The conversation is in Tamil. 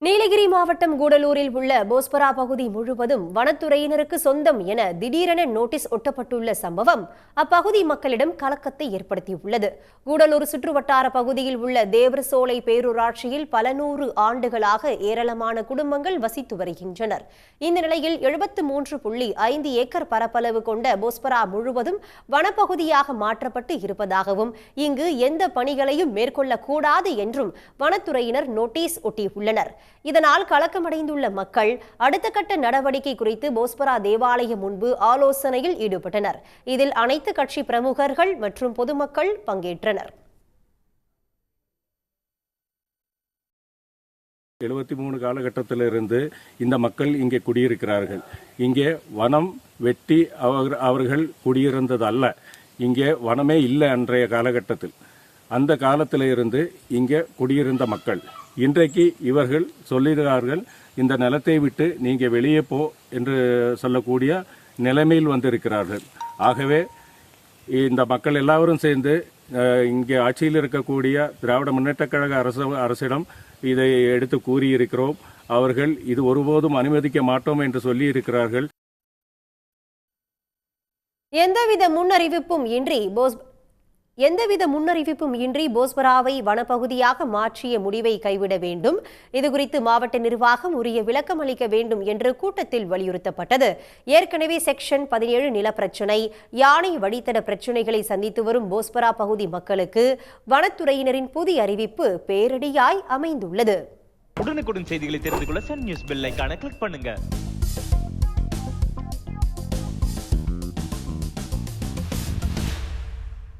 நீலகிரி மாவட்டம் கூடலூரில் உள்ள போஸ்பரா பகுதி முழுவதும் வனத்துறையினருக்கு சொந்தம் என திடீரென நோட்டீஸ் ஒட்டப்பட்டுள்ள சம்பவம் அப்பகுதி மக்களிடம் கலக்கத்தை ஏற்படுத்தியுள்ளது. கூடலூர் சுற்றுவட்டார பகுதியில் உள்ள தேவரசோலை பேரூராட்சியில் பல நூறு ஆண்டுகளாக ஏராளமான குடும்பங்கள் வசித்து வருகின்றனர். இந்த நிலையில் 73.5 ஏக்கர் பரப்பளவு கொண்ட போஸ்பரா முழுவதும் வனப்பகுதியாக மாற்றப்பட்டு இருப்பதாகவும் இங்கு எந்த பணிகளையும் மேற்கொள்ளக்கூடாது என்றும் வனத்துறையினர் நோட்டீஸ் ஒட்டியுள்ளனர். இதனால் கலக்கமடைந்துள்ள மக்கள் அடுத்த கட்ட நடவடிக்கை குறித்து போஸ்பரா தேவாலயம் முன்பு ஆலோசனையில் ஈடுபட்டனர். இதில் அனைத்து கட்சி பிரமுகர்கள் மற்றும் பொதுமக்கள் பங்கேற்றனர். 73 காலகட்டத்திலிருந்து இந்த மக்கள் இங்கே குடியிருக்கிறார்கள். இங்கே வனம் வெட்டி அவர்கள் குடியிருந்தது அல்ல. இங்கே வனமே இல்லை அன்றைய காலகட்டத்தில். அந்த காலத்திலிருந்து இங்கே குடியிருந்த மக்கள் இன்றைக்கு இவர்கள் சொல்லுகிறார்கள், இந்த நிலத்தை விட்டு நீங்க வெளியே போ என்று சொல்லக்கூடிய நிலைமையில் வந்திருக்கிறார்கள். ஆகவே இந்த மக்கள் எல்லாரும் சேர்ந்து இங்கே ஆட்சியில் இருக்கக்கூடிய திராவிட முன்னேற்ற கழக அரசிடம் இதை எடுத்து கூறியிருக்கிறோம். அவர்கள் இது ஒருபோதும் அனுமதிக்க மாட்டோம் என்று சொல்லி இருக்கிறார்கள். எந்தவித முன்னறிவிப்பும் இன்றி போஸ்பராவை வனப்பகுதியாக மாற்றிய முடிவை கைவிட வேண்டும். இதுகுறித்து மாவட்ட நிர்வாகம் உரிய விளக்கம் அளிக்க வேண்டும் என்று கூட்டத்தில் வலியுறுத்தப்பட்டது. ஏற்கனவே செக்ஷன் 17 நிலப்பிரச்சினை, யானை வழித்தட பிரச்சினைகளை சந்தித்து வரும் போஸ்பரா பகுதி மக்களுக்கு வனத்துறையினரின் புதிய அறிவிப்பு பேரிடியாய் அமைந்துள்ளது. உடனுக்குடன் செய்திகளை தெரிந்து கொள்ள சன் நியூஸ் பெல் ஐகானை கிளிக் பண்ணுங்க.